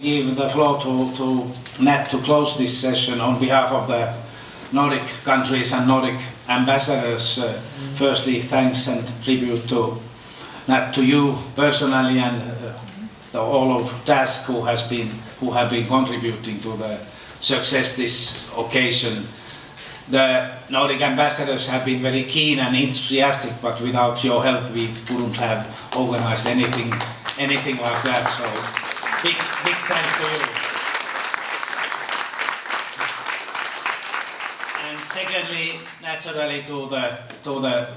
Give the floor to Nat to close this session on behalf of the Nordic countries and Nordic ambassadors. Firstly, thanks and tribute to Nat, to you personally, and all of TASC who have been contributing to the success this occasion. The Nordic ambassadors have been very keen and enthusiastic, but without your help we wouldn't have organized anything like that. So big thanks to you. And secondly, naturally to the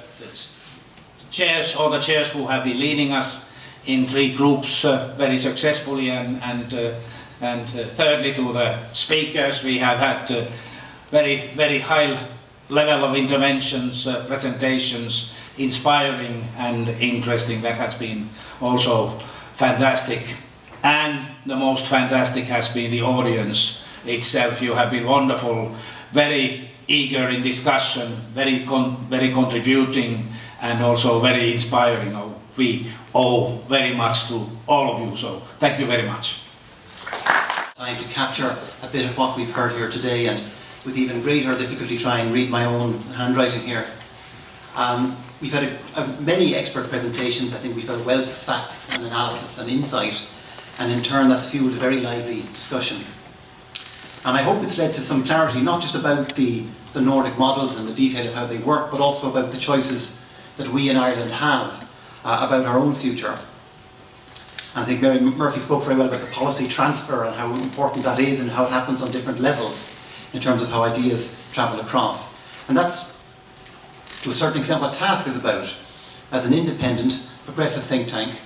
chairs, or the chairs who have been leading us in three groups very successfully, and thirdly to the speakers. We have had very high level of interventions, presentations, inspiring and interesting. That has been also fantastic. And the most fantastic has been the audience itself. You have been wonderful, very eager in discussion, very contributing, and also very inspiring. We owe very much to all of you, so thank you very much. Time to capture a bit of what we've heard here today, and with even greater difficulty try and read my own handwriting here. We've had many expert presentations. I think we've had a wealth of facts and analysis and insight, and in turn that's fueled a very lively discussion. And I hope it's led to some clarity, not just about the Nordic models and the detail of how they work, but also about the choices that we in Ireland have about our own future. And I think Mary Murphy spoke very well about the policy transfer and how important that is, and how it happens on different levels in terms of how ideas travel across. And that's, to a certain extent, what TASC is about. As an independent, progressive think tank,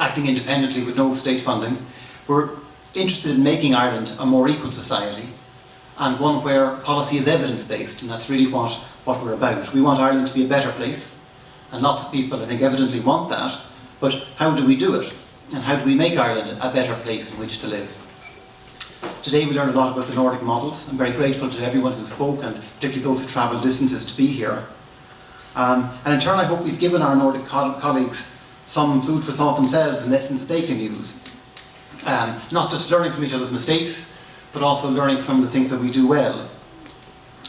acting independently with no state funding, we're interested in making Ireland a more equal society, and one where policy is evidence-based, and that's really what we're about. We want Ireland to be a better place, and lots of people, I think, evidently want that, but how do we do it? And how do we make Ireland a better place in which to live? Today we learned a lot about the Nordic models. I'm very grateful to everyone who spoke, and particularly those who travelled distances to be here. And in turn I hope we've given our Nordic colleagues some food for thought themselves and lessons that they can use. Not just learning from each other's mistakes, but also learning from the things that we do well.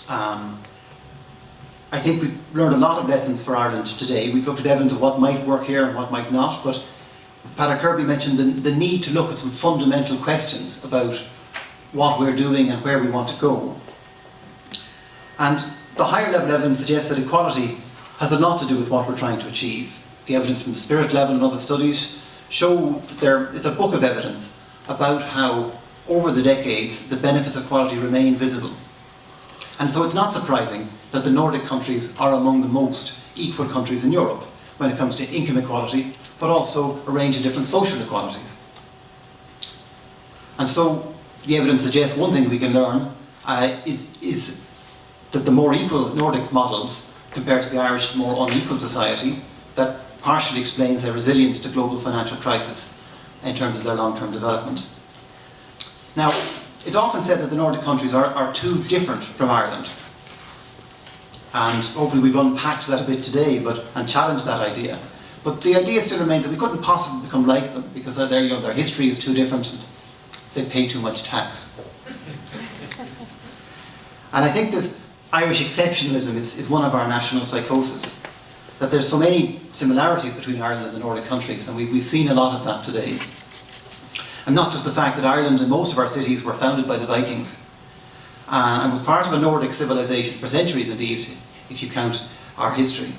I think we've learned a lot of lessons for Ireland today. We've looked at evidence of what might work here and what might not, but Paddy Kirby mentioned the need to look at some fundamental questions about what we're doing and where we want to go. And the higher level evidence suggests that equality has a lot to do with what we're trying to achieve. The evidence from the Spirit level and other studies show that it's a book of evidence about how, over the decades, the benefits of equality remain visible. And so it's not surprising that the Nordic countries are among the most equal countries in Europe when it comes to income equality, but also a range of different social inequalities. And so the evidence suggests one thing we can learn is that the more equal Nordic models compared to the Irish more unequal society, that partially explains their resilience to global financial crisis in terms of their long-term development. Now, it's often said that the Nordic countries are too different from Ireland. And hopefully we've unpacked that a bit today and challenged that idea. But the idea still remains that we couldn't possibly become like them, because their history is too different and they pay too much tax. And I think this Irish exceptionalism is one of our national psychoses. That there's so many similarities between Ireland and the Nordic countries, and we've seen a lot of that today. And not just the fact that Ireland and most of our cities were founded by the Vikings, and was part of a Nordic civilization for centuries indeed, if you count our history.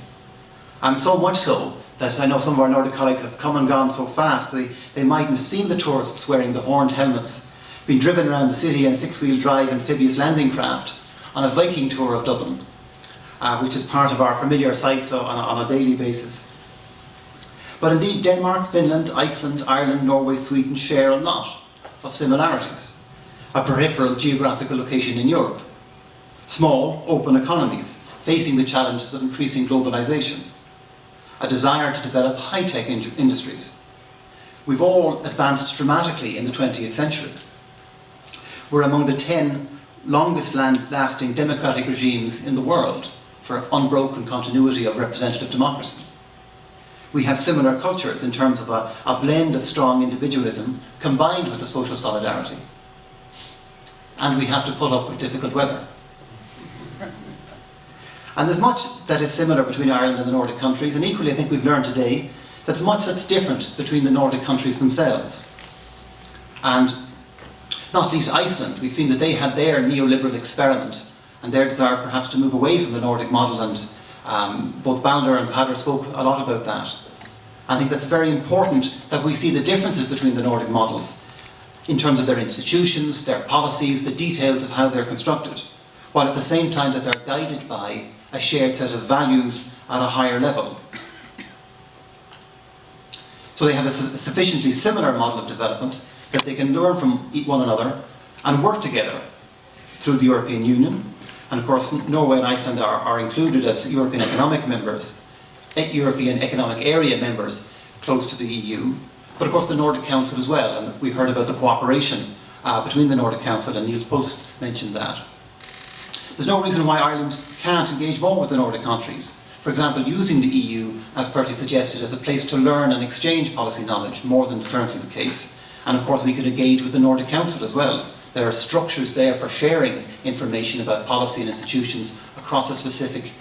So much so that I know some of our Nordic colleagues have come and gone so fast they mightn't have seen the tourists wearing the horned helmets, being driven around the city in a six-wheel drive amphibious landing craft on a Viking tour of Dublin, which is part of our familiar sights on a daily basis. But indeed Denmark, Finland, Iceland, Ireland, Norway, Sweden share a lot of similarities. A peripheral geographical location in Europe. Small, open economies facing the challenges of increasing globalization. A desire to develop high-tech industries. We've all advanced dramatically in the 20th century. We're among the 10 longest-lasting democratic regimes in the world for unbroken continuity of representative democracy. We have similar cultures in terms of a blend of strong individualism combined with the social solidarity. And we have to put up with difficult weather. And there's much that is similar between Ireland and the Nordic countries, and equally I think we've learned today there's much that's different between the Nordic countries themselves. And not least Iceland, we've seen that they had their neoliberal experiment and their desire perhaps to move away from the Nordic model, and both Baldur and Padder spoke a lot about that. I think that's very important that we see the differences between the Nordic models in terms of their institutions, their policies, the details of how they're constructed, while at the same time that they're guided by a shared set of values at a higher level. So they have a sufficiently similar model of development that they can learn from one another and work together through the European Union. And of course, Norway and Iceland are included as European Economic members, European Economic Area members close to the EU. But of course, the Nordic Council as well, and we've heard about the cooperation between the Nordic Council, and Niels Post mentioned that. There's no reason why Ireland can't engage more with the Nordic countries. For example, using the EU, as Bertie suggested, as a place to learn and exchange policy knowledge, more than is currently the case. And of course, we could engage with the Nordic Council as well. There are structures there for sharing information about policy and institutions across a specific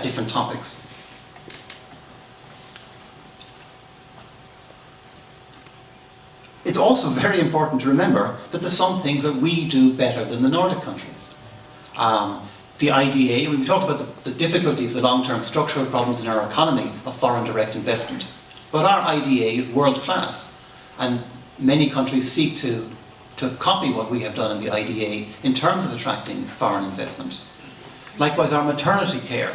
different topics. It's also very important to remember that there's some things that we do better than the Nordic countries. The IDA, we talked about the difficulties, the long-term structural problems in our economy of foreign direct investment. But our IDA is world class, and many countries seek to copy what we have done in the IDA in terms of attracting foreign investment. Likewise, our maternity care.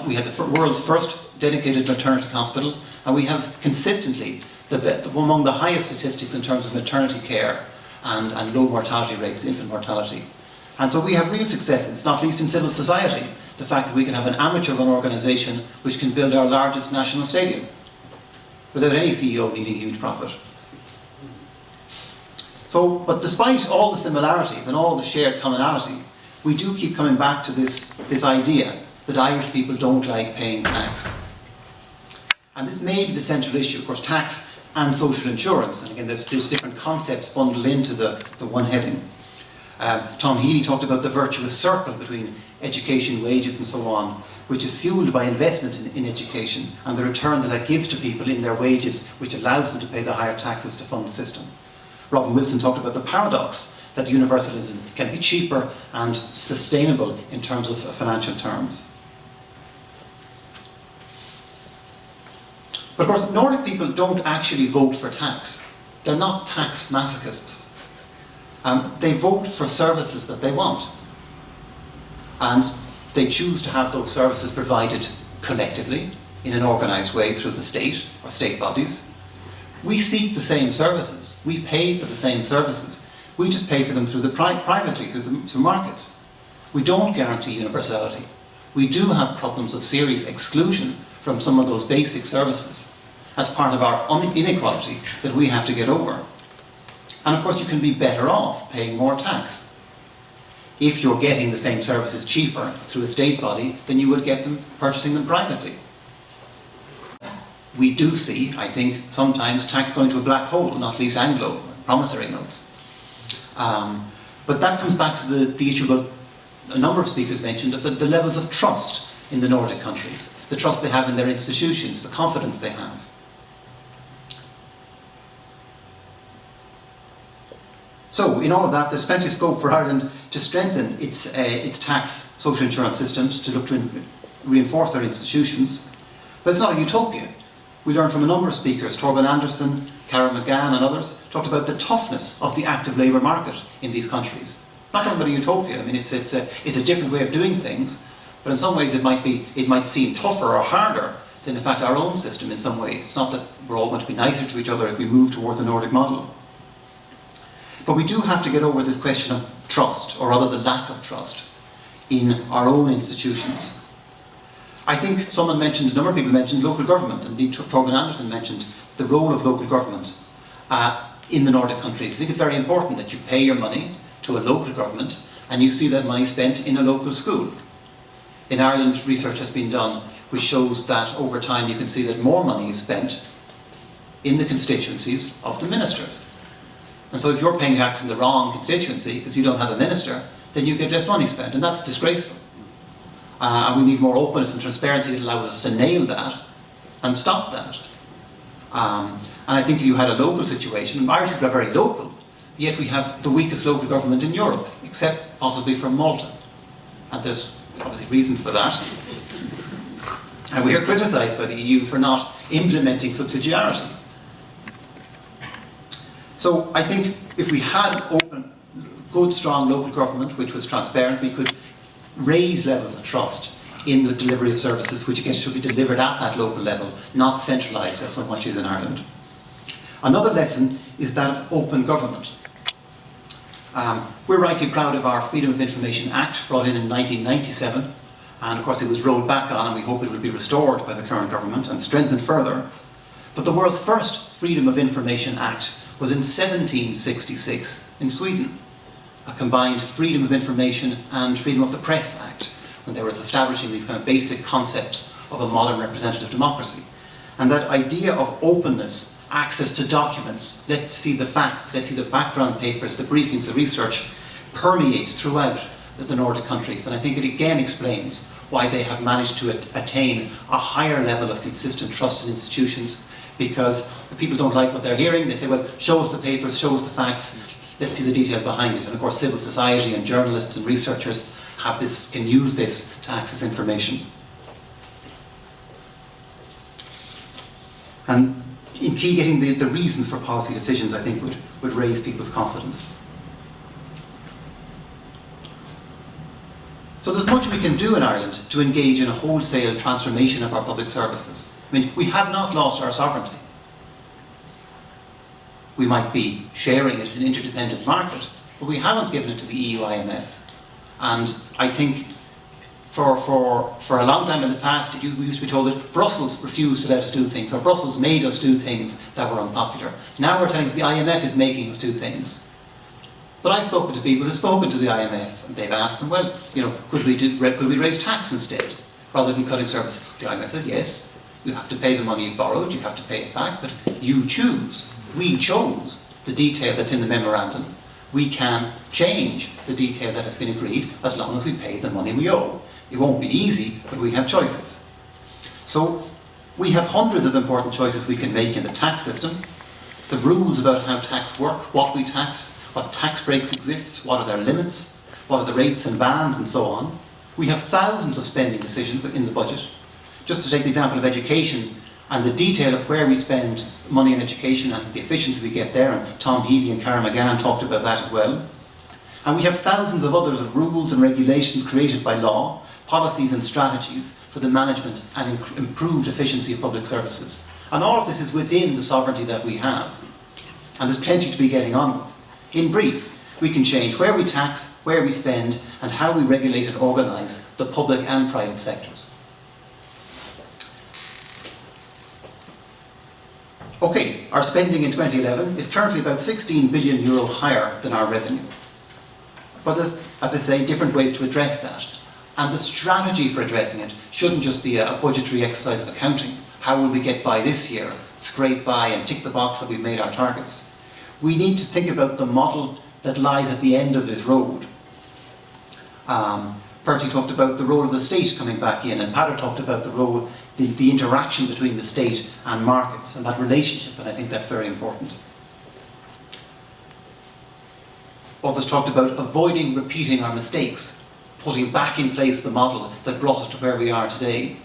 We had the world's first dedicated maternity hospital, and we have consistently among the highest statistics in terms of maternity care and low mortality rates, infant mortality. And so we have real successes, not least in civil society. The fact that we can have an amateur-run organisation which can build our largest national stadium without any CEO needing huge profit. So, but despite all the similarities and all the shared commonality, we do keep coming back to this idea that Irish people don't like paying tax. And this may be the central issue, of course, tax and social insurance. And again, there's different concepts bundled into the one heading. Tom Healy talked about the virtuous circle between education, wages and so on, which is fueled by investment in education and the return that gives to people in their wages, which allows them to pay the higher taxes to fund the system. Robin Wilson talked about the paradox that universalism can be cheaper and sustainable in terms of financial terms. But of course, Nordic people don't actually vote for tax. They're not tax masochists. They vote for services that they want. And they choose to have those services provided collectively in an organised way through the state or state bodies. We seek the same services. We pay for the same services. We just pay for them through privately, through markets. We don't guarantee universality. We do have problems of serious exclusion from some of those basic services as part of our inequality that we have to get over. And of course, you can be better off paying more tax if you're getting the same services cheaper through a state body than you would get them purchasing them privately. We do see, I think, sometimes tax going to a black hole, not least Anglo promissory notes. But that comes back to the issue about a number of speakers mentioned, the levels of trust in the Nordic countries, the trust they have in their institutions, the confidence they have. So, in all of that, there's plenty of scope for Ireland to strengthen its tax, social insurance systems, to look to reinforce their institutions. But it's not a utopia. We learned from a number of speakers, Torben Andersen, Karen McGann and others, talked about the toughness of the active labour market in these countries. Not talking about a utopia. I mean, it's a different way of doing things, but in some ways it might seem tougher or harder than, in fact, our own system in some ways. It's not that we're all going to be nicer to each other if we move towards a Nordic model. But we do have to get over this question of trust, or rather the lack of trust, in our own institutions. I think a number of people mentioned local government, and indeed Torben Andersen mentioned the role of local government in the Nordic countries. I think it's very important that you pay your money to a local government and you see that money spent in a local school. In Ireland, research has been done which shows that over time you can see that more money is spent in the constituencies of the ministers. And so if you're paying tax in the wrong constituency because you don't have a minister, then you get less money spent, and that's disgraceful. And we need more openness and transparency that allows us to nail that and stop that. And I think if you had a local situation, Irish people are very local, yet we have the weakest local government in Europe, except possibly for Malta. And there's obviously reasons for that. And we are criticised by the EU for not implementing subsidiarity. So I think if we had open, good, strong local government, which was transparent, we could raise levels of trust in the delivery of services, which again should be delivered at that local level, not centralised as so much is in Ireland. Another lesson is that of open government. We're rightly proud of our Freedom of Information Act, brought in 1997, and of course it was rolled back on, and we hope it will be restored by the current government and strengthened further. But the world's first Freedom of Information Act was in 1766 in Sweden, a combined Freedom of Information and Freedom of the Press Act, when they were establishing these kind of basic concepts of a modern representative democracy. And that idea of openness, access to documents, let's see the facts, let's see the background papers, the briefings, the research, permeates throughout the Nordic countries. And I think it again explains why they have managed to attain a higher level of consistent trust in institutions, because if people don't like what they're hearing, they say, well, show us the papers, show us the facts, let's see the detail behind it. And of course civil society and journalists and researchers have this, can use this to access information. And in key, getting the reasons for policy decisions, I think, would raise people's confidence. So there's much we can do in Ireland to engage in a wholesale transformation of our public services. I mean, we have not lost our sovereignty. We might be sharing it in an interdependent market, but we haven't given it to the EU IMF. And I think for a long time in the past, we used to be told that Brussels refused to let us do things, or Brussels made us do things that were unpopular. Now we're telling us the IMF is making us do things. But I've spoken to people who've spoken to the IMF, and they've asked them, well, you know, could we raise tax instead, rather than cutting services? The IMF says, yes, you have to pay the money you've borrowed, you have to pay it back, but you choose. We chose the detail that's in the memorandum. We can change the detail that has been agreed as long as we pay the money we owe. It won't be easy, but we have choices. So we have hundreds of important choices we can make in the tax system. The rules about how tax work, what we tax, what tax breaks exist, what are their limits, what are the rates and bans and so on. We have thousands of spending decisions in the budget. Just to take the example of education and the detail of where we spend money in education and the efficiency we get there, and Tom Healy and Cara McGann talked about that as well. And we have thousands of others of rules and regulations created by law, policies and strategies for the management and improved efficiency of public services. And all of this is within the sovereignty that we have. And there's plenty to be getting on with. In brief, we can change where we tax, where we spend, and how we regulate and organise the public and private sectors. Okay, our spending in 2011 is currently about €16 billion higher than our revenue. But there's, as I say, different ways to address that. And the strategy for addressing it shouldn't just be a budgetary exercise of accounting. How will we get by this year? Scrape by and tick the box that we've made our targets. We need to think about the model that lies at the end of this road. Bertie talked about the role of the state coming back in, and Pader talked about the role, the interaction between the state and markets and that relationship, and I think that's very important. Others talked about avoiding repeating our mistakes, putting back in place the model that brought us to where we are today.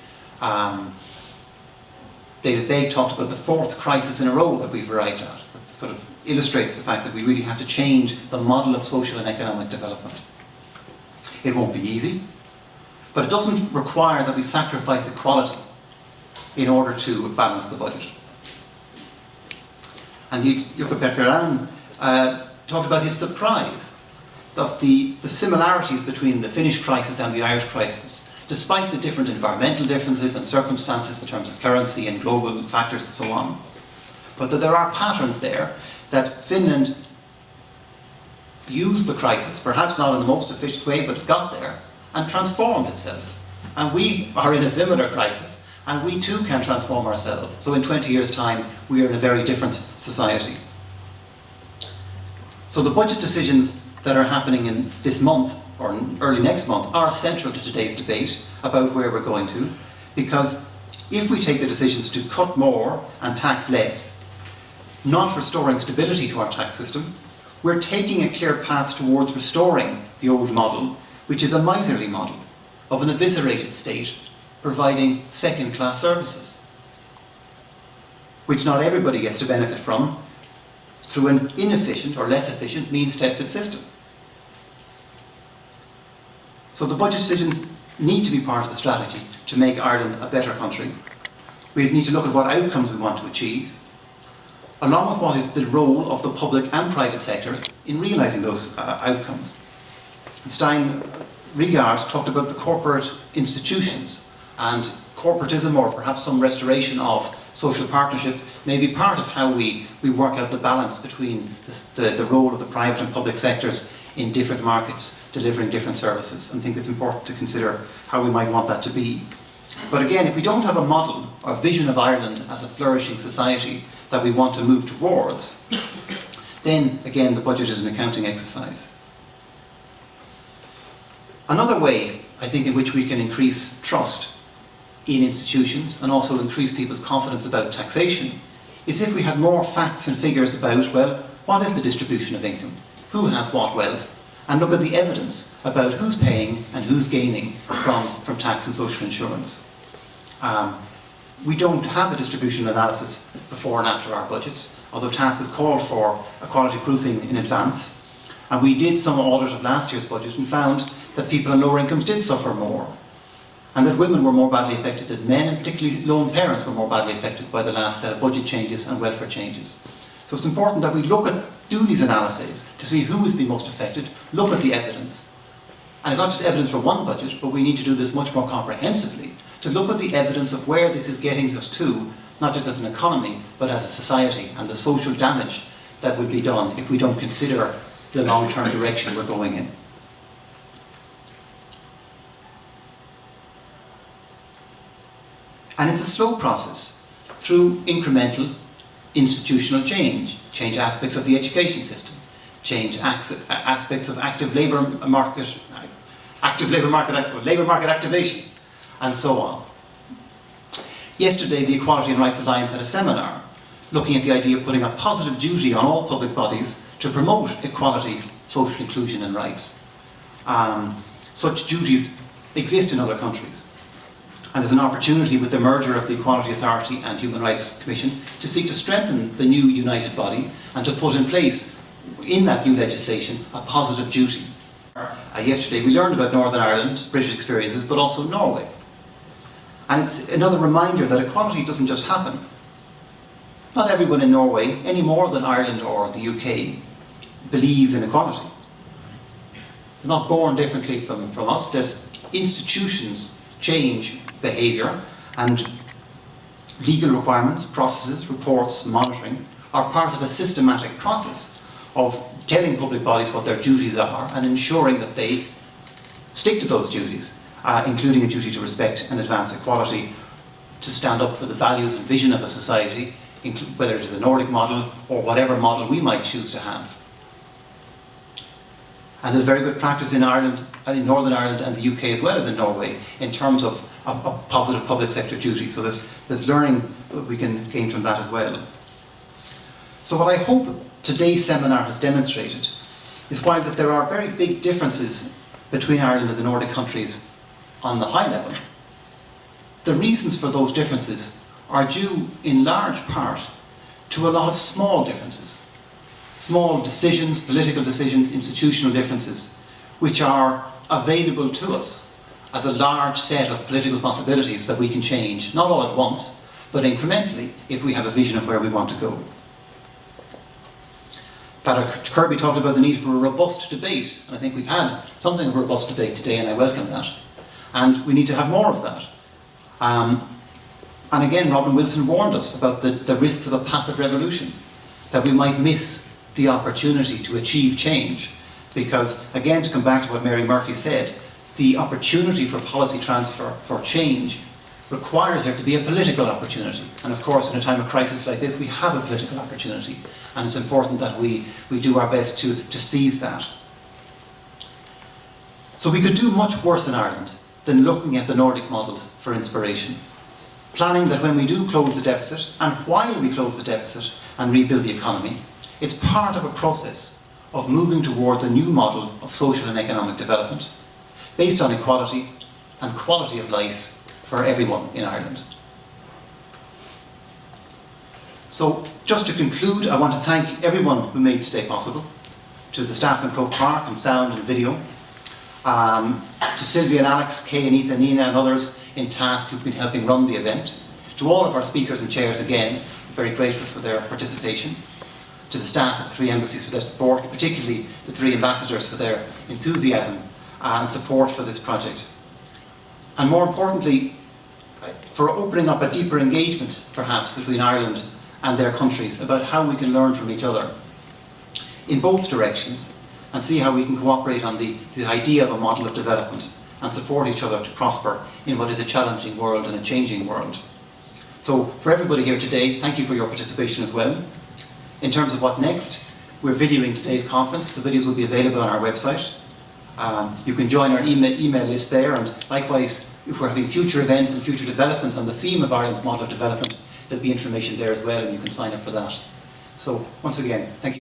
David Begg talked about the fourth crisis in a row that we've arrived at. That sort of illustrates the fact that we really have to change the model of social and economic development. It won't be easy, but it doesn't require that we sacrifice equality in order to balance the budget. And Jukka Pekkarinen talked about his surprise of the similarities between the Finnish crisis and the Irish crisis, despite the different environmental differences and circumstances in terms of currency and global factors and so on. But that there are patterns there that Finland used the crisis, perhaps not in the most efficient way, but got there and transformed itself. and we are in a similar crisis, and we too can transform ourselves. So in 20 years' time, we are in a very different society. So the budget decisions that are happening in this month, or early next month, are central to today's debate about where we're going to, because if we take the decisions to cut more and tax less, not restoring stability to our tax system, we're taking a clear path towards restoring the old model, which is a miserly model of an eviscerated state providing second-class services, which not everybody gets to benefit from through an inefficient or less efficient means-tested system. So the budget decisions need to be part of a strategy to make Ireland a better country. We need to look at what outcomes we want to achieve, along with what is the role of the public and private sector in realising those outcomes. Stein Regard talked about the corporate institutions, and corporatism, or perhaps some restoration of social partnership, may be part of how we work out the balance between the role of the private and public sectors in different markets delivering different services. And I think it's important to consider how we might want that to be. But again, if we don't have a model or vision of Ireland as a flourishing society that we want to move towards, then again the budget is an accounting exercise. Another way, I think, in which we can increase trust in institutions and also increase people's confidence about taxation is if we had more facts and figures about, well, what is the distribution of income? Who has what wealth? And look at the evidence about who's paying and who's gaining from tax and social insurance. We don't have a distribution analysis before and after our budgets, although TASC has called for equality proofing in advance. And we did some audit of last year's budget and found that people on lower incomes did suffer more, and that women were more badly affected than men, and particularly lone parents were more badly affected by the last set of budget changes and welfare changes. So it's important that we do these analyses to see who has been most affected, look at the evidence. And it's not just evidence for one budget, but we need to do this much more comprehensively, to look at the evidence of where this is getting us to, not just as an economy, but as a society, and the social damage that would be done if we don't consider the long-term direction we're going in. And it's a slow process through incremental institutional change aspects of the education system, change aspects of labour market activation, and so on. Yesterday, the Equality and Rights Alliance had a seminar looking at the idea of putting a positive duty on all public bodies to promote equality, social inclusion and rights. Such duties exist in other countries. And there's an opportunity with the merger of the Equality Authority and Human Rights Commission to seek to strengthen the new united body and to put in place, in that new legislation, a positive duty. Yesterday we learned about Northern Ireland, British experiences, but also Norway. And it's another reminder that equality doesn't just happen. Not everyone in Norway, any more than Ireland or the UK, believes in equality. They're not born differently from us. There's institutions change behaviour, and legal requirements, processes, reports, monitoring are part of a systematic process of telling public bodies what their duties are and ensuring that they stick to those duties, including a duty to respect and advance equality, to stand up for the values and vision of a society, whether it is a Nordic model or whatever model we might choose to have. And there's very good practice in Ireland, in Northern Ireland and the UK as well as in Norway, in terms of a positive public sector duty. So there's learning that we can gain from that as well. So what I hope today's seminar has demonstrated is while that there are very big differences between Ireland and the Nordic countries on the high level, the reasons for those differences are due in large part to a lot of small differences. Small decisions, political decisions, institutional differences, which are available to us as a large set of political possibilities that we can change, not all at once, but incrementally, if we have a vision of where we want to go. Patrick Kirby talked about the need for a robust debate, and I think we've had something of a robust debate today, and I welcome that. And we need to have more of that. And again, Robin Wilson warned us about the risks of a passive revolution, that we might miss the opportunity to achieve change. Because, again, to come back to what Mary Murphy said, the opportunity for policy transfer, for change, requires there to be a political opportunity. And of course, in a time of crisis like this, we have a political opportunity. And it's important that we do our best to seize that. So we could do much worse in Ireland than looking at the Nordic models for inspiration. Planning that when we do close the deficit, and while we close the deficit and rebuild the economy, it's part of a process of moving towards a new model of social and economic development, based on equality and quality of life for everyone in Ireland. So, just to conclude, I want to thank everyone who made today possible, to the staff in Croke Park and sound and video, to Sylvia and Alex, Kay and Ethan, Nina and others in TASC who've been helping run the event, to all of our speakers and chairs again, very grateful for their participation, to the staff at the three embassies for their support, particularly the three ambassadors for their enthusiasm and support for this project. And more importantly, for opening up a deeper engagement, perhaps, between Ireland and their countries about how we can learn from each other in both directions and see how we can cooperate on the idea of a model of development and support each other to prosper in what is a challenging world and a changing world. So, for everybody here today, thank you for your participation as well. In terms of what next, we're videoing today's conference. The videos will be available on our website. You can join our email list there, and likewise, if we're having future events and future developments on the theme of Ireland's model of development, there'll be information there as well, and you can sign up for that. So, once again, thank you.